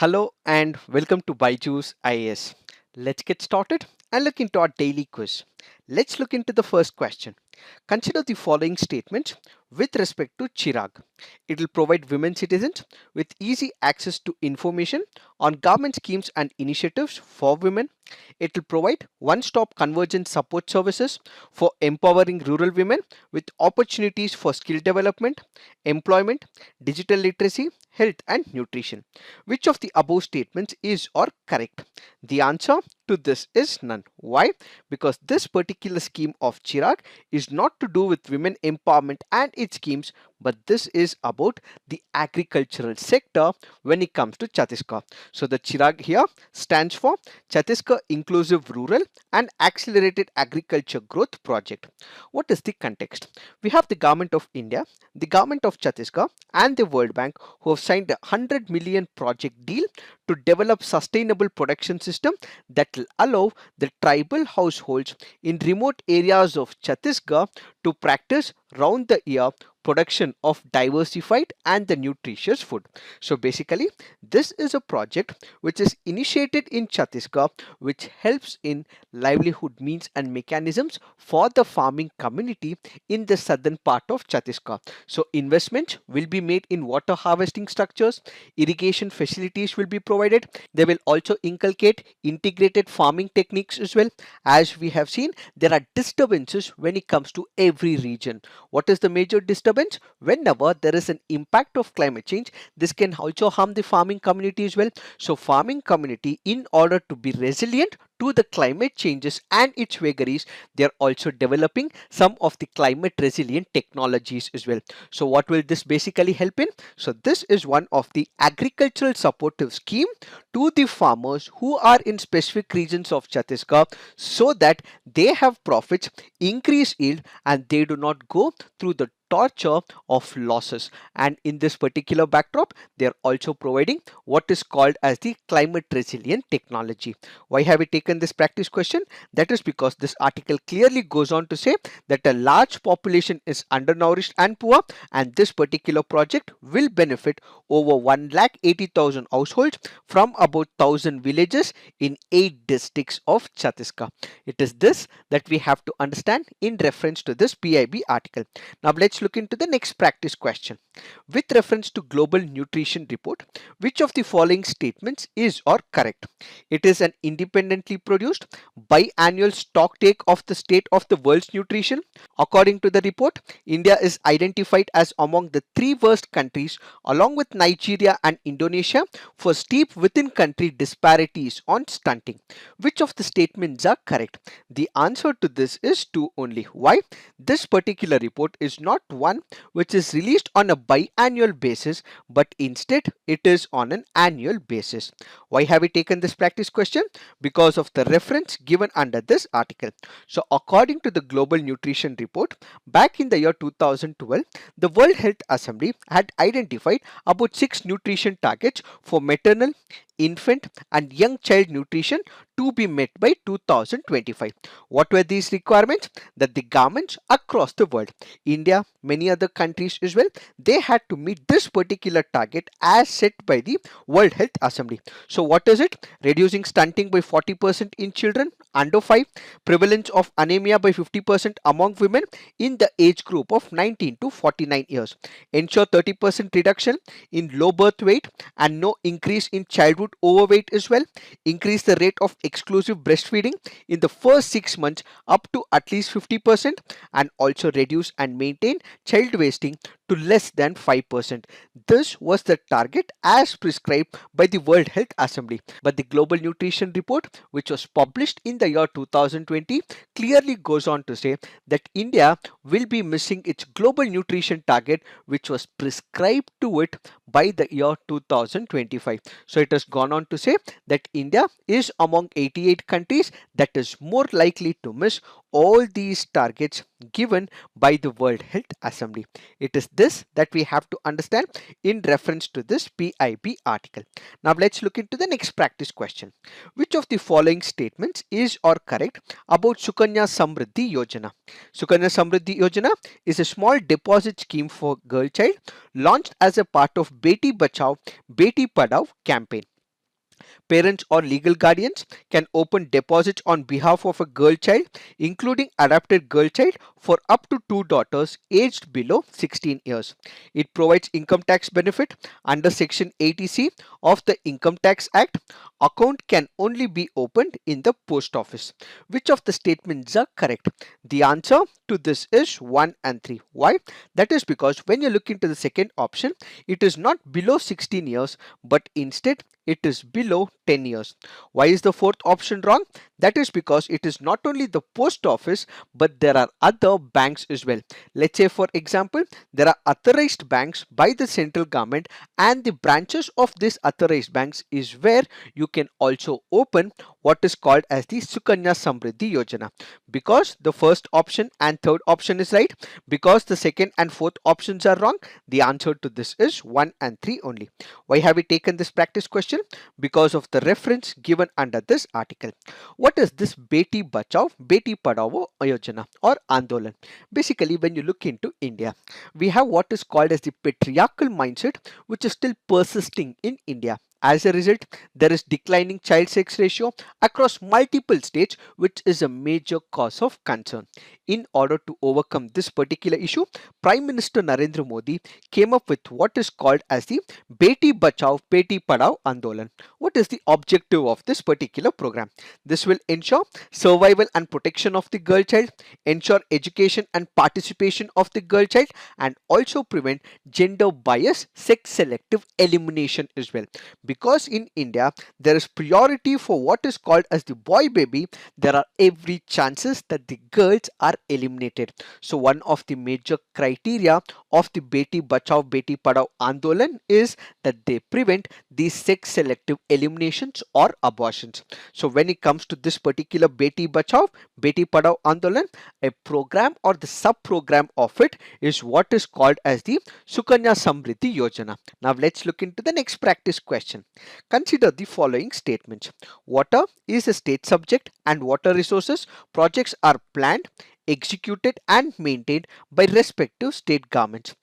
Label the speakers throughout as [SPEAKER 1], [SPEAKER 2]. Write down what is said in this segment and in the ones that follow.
[SPEAKER 1] Hello and welcome to Byju's IAS. Let's get started and look into our daily quiz. Let's look into the first question. Consider the following statement with respect to Chirag. It will provide women citizens with easy access to information on government schemes and initiatives for women. It will provide one-stop convergent support services for empowering rural women with opportunities for skill development, employment, digital literacy, health and nutrition. Which of the above statements is or correct? The answer to this is none. Why? Because this particular scheme of Chirag is not to do with women empowerment and its schemes, but this is about the agricultural sector when it comes to Chhattisgarh. So the Chirag here stands for Chhattisgarh Inclusive Rural and Accelerated Agriculture Growth Project. What is the context? We have the government of India, the government of Chhattisgarh and the World Bank who have signed a 100 million project deal to develop sustainable production system that will allow the tribal households in remote areas of Chhattisgarh to practice round the year production of diversified and the nutritious food. So basically this is a project which is initiated in Chhattisgarh which helps in livelihood means and mechanisms for the farming community in the southern part of Chhattisgarh. So investment will be made in water harvesting structures, irrigation facilities will be provided. They will also inculcate integrated farming techniques as well. As we have seen, there are disturbances when it comes to every region. What is the major disturbance? Whenever there is an impact of climate change, this can also harm the farming community as well. So farming community, in order to be resilient to the climate changes and its vagaries, they are also developing some of the climate resilient technologies as well. So what will this basically help in? So this is one of the agricultural supportive scheme to the farmers who are in specific regions of Chhattisgarh so that they have profits, increase yield and they do not go through the torture of losses. And in this particular backdrop, they are also providing what is called as the climate resilient technology. Why have we taken this practice question? That is because this article clearly goes on to say that a large population is undernourished and poor, and this particular project will benefit over 1,80,000 households from about 1,000 villages in 8 districts of Chhattisgarh. It is this that we have to understand in reference to this PIB article. Now let's look into the next practice question. With reference to Global Nutrition Report, which of the following statements is or correct? It is an independently produced biannual stocktake of the state of the world's nutrition. According to the report, India is identified as among the 3 worst countries along with Nigeria and Indonesia for steep within country disparities on stunting. Which of the statements are correct? The answer to this is 2 only. Why? This particular report is not one which is released on a biannual basis, but instead it is on an annual basis. Why have we taken this practice question? Because of the reference given under this article. So according to the Global Nutrition Report, back in the year 2012, the World Health Assembly had identified about 6 nutrition targets for maternal, infant and young child nutrition to be met by 2025. What were these requirements? That the governments across the world, India, many other countries as well, they had to meet this particular target as set by the World Health Assembly. So what is it? Reducing stunting by 40% in children under 5, prevalence of anemia by 50% among women in the age group of 19 to 49 years, ensure 30% reduction in low birth weight and no increase in childhood overweight as well, increase the rate of exclusive breastfeeding in the first 6 months up to at least 50%, and also reduce and maintain child wasting to less than 5%. This was the target as prescribed by the World Health Assembly. But the Global Nutrition Report, which was published in the year 2020, clearly goes on to say that India will be missing its global nutrition target, which was prescribed to it by the year 2025. So it has gone on to say that India is among 88 countries that is more likely to miss all these targets given by the World Health Assembly. It is this that we have to understand in reference to this PIB article. Now let's look into the next practice question. Which of the following statements is or correct about Sukanya Samriddhi Yojana? Sukanya Samriddhi Yojana is a small deposit scheme for girl child launched as a part of Beti Bachao Beti Padhao campaign. Parents or legal guardians can open deposits on behalf of a girl child, including adopted girl child, for up to two daughters aged below 16 years. It provides income tax benefit under Section 80C of the Income Tax Act. Account can only be opened in the post office. Which of the statements are correct? The answer to this is 1 and 3. Why? That is because when you look into the second option, it is not below 16 years, but instead it is below 10 years. Why is the fourth option wrong? That is because it is not only the post office, but there are other banks as well. Let's say, for example, there are authorized banks by the central government, and the branches of these authorized banks is where you can also open what is called as the Sukanya Samriddhi Yojana. Because the first option and third option is right, because the second and fourth options are wrong, the answer to this is 1 and 3 only. Why have we taken this practice question? Because of the reference given under this article. What is this Beti Bachao, Beti Padhao Yojana or Andolan? Basically, when you look into India, we have what is called as the patriarchal mindset, which is still persisting in India. As a result, there is declining child sex ratio across multiple states, which is a major cause of concern. In order to overcome this particular issue, Prime Minister Narendra Modi came up with what is called as the Beti Bachao, Beti Padhao Andolan. What is the objective of this particular program? This will ensure survival and protection of the girl child, ensure education and participation of the girl child, and also prevent gender bias, sex selective elimination as well. Because in India there is priority for what is called as the boy baby, there are every chances that the girls are eliminated. So one of the major criteria of the Beti Bachao Beti Padhao Andolan is that they prevent these sex selective eliminations or abortions. So when it comes to this particular Beti Bachao Beti Padhao Andolan, a program or the sub program of it is what is called as the Sukanya Samriddhi Yojana. Now let's look into the next practice question. Consider the following statements. Water is a state subject and water resources projects are planned, executed and maintained by respective state governments.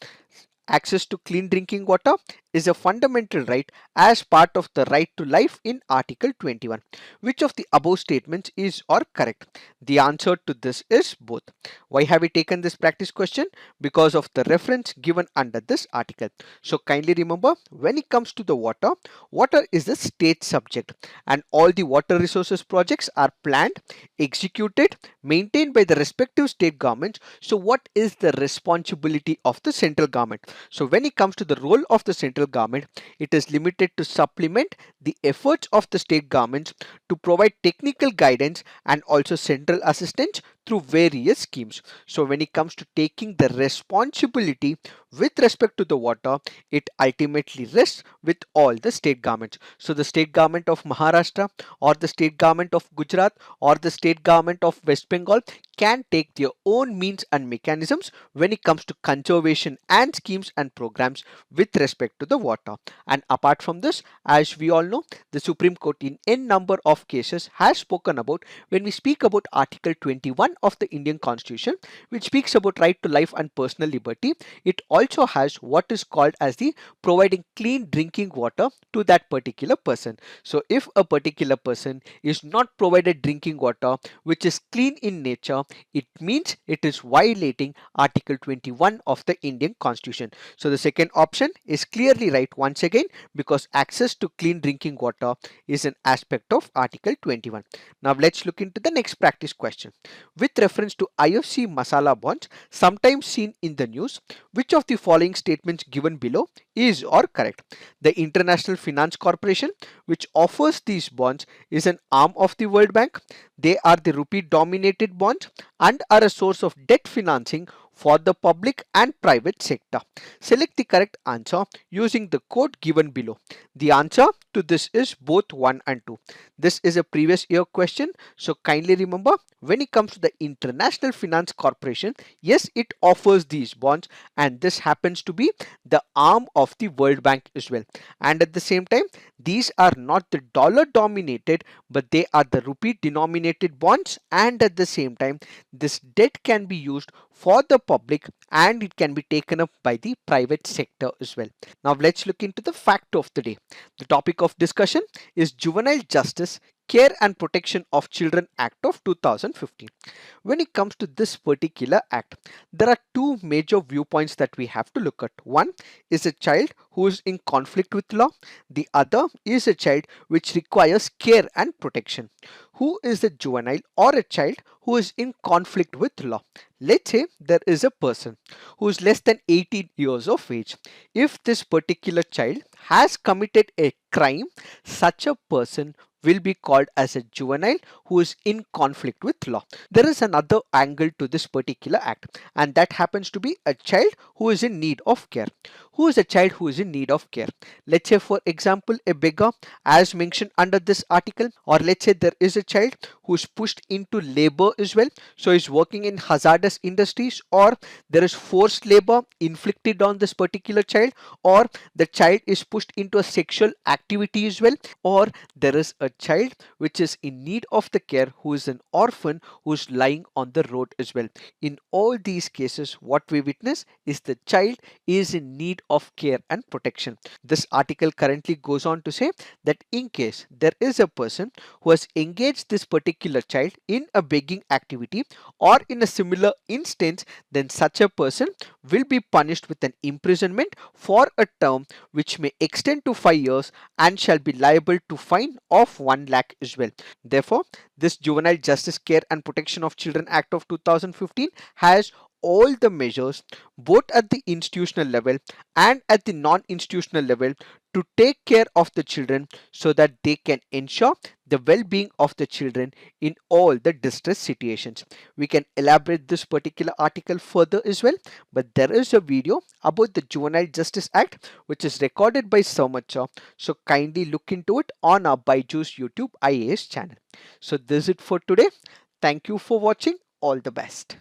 [SPEAKER 1] Access to clean drinking water is a fundamental right as part of the right to life in Article 21. Which of the above statements is or correct? The answer to this is both. Why have we taken this practice question? Because of the reference given under this article. So kindly remember, when it comes to the water, water is the state subject and all the water resources projects are planned, executed, maintained by the respective state governments. So what is the responsibility of the central government? So when it comes to the role of the central government, it is limited to supplement the efforts of the state governments to provide technical guidance and also central assistance through various schemes. So when it comes to taking the responsibility with respect to the water, it ultimately rests with all the state governments. So the state government of Maharashtra or the state government of Gujarat or the state government of West Bengal can take their own means and mechanisms when it comes to conservation and schemes and programs with respect to the water. And apart from this, as we all know, the Supreme Court in n number of cases has spoken about, when we speak about Article 21 of the Indian Constitution, which speaks about right to life and personal liberty, it also has what is called as the providing clean drinking water to that particular person. So if a particular person is not provided drinking water which is clean in nature, it means it is violating Article 21 of the Indian Constitution. So the second option is clearly right once again, because access to clean drinking water is an aspect of Article 21. Now let's look into the next practice question. With reference to IFC Masala bonds sometimes seen in the news, which of the following statements given below is or correct? The International Finance Corporation, which offers these bonds, is an arm of the World Bank. They are the rupee dominated bonds and are a source of debt financing for the public and private sector. Select the correct answer using the code given below. The answer to this is both 1 and 2. This is a previous year question, so kindly remember, when it comes to the International Finance Corporation, yes, it offers these bonds and this happens to be the arm of the World Bank as well. And at the same time, these are not the dollar dominated, but they are the rupee denominated bonds, and at the same time this debt can be used for the public, and it can be taken up by the private sector as well. Now let's look into the fact of the day. The topic of discussion is Juvenile Justice, Care and Protection of Children Act of 2015. When it comes to this particular act, there are two major viewpoints that we have to look at. One is a child who is in conflict with law. The other is a child which requires care and protection. Who is a juvenile or a child who is in conflict with law? Let's say there is a person who is less than 18 years of age. If this particular child has committed a crime, such a person will be called as a juvenile who is in conflict with law. There is another angle to this particular act, and that happens to be a child who is in need of care. Who is a child who is in need of care? Let's say, for example, a beggar, as mentioned under this article, or let's say there is a child who is pushed into labor as well, so is working in hazardous industries, or there is forced labor inflicted on this particular child, or the child is pushed into a sexual activity as well, or there is a child which is in need of the care who is an orphan who is lying on the road as well. In all these cases, what we witness is the child is in need of care and protection. This article currently goes on to say that in case there is a person who has engaged this particular child in a begging activity or in a similar instance, then such a person will be punished with an imprisonment for a term which may extend to 5 years and shall be liable to fine of 1 lakh as well. Therefore, this Juvenile Justice, Care and Protection of Children Act of 2015 has all the measures both at the institutional level and at the non-institutional level to take care of the children so that they can ensure the well-being of the children in all the distress situations. We can elaborate this particular article further as well, but there is a video about the Juvenile Justice Act which is recorded by Saumacha, so kindly look into it on our Byju's YouTube IAS channel. So this is it for today. Thank you for watching. All the best.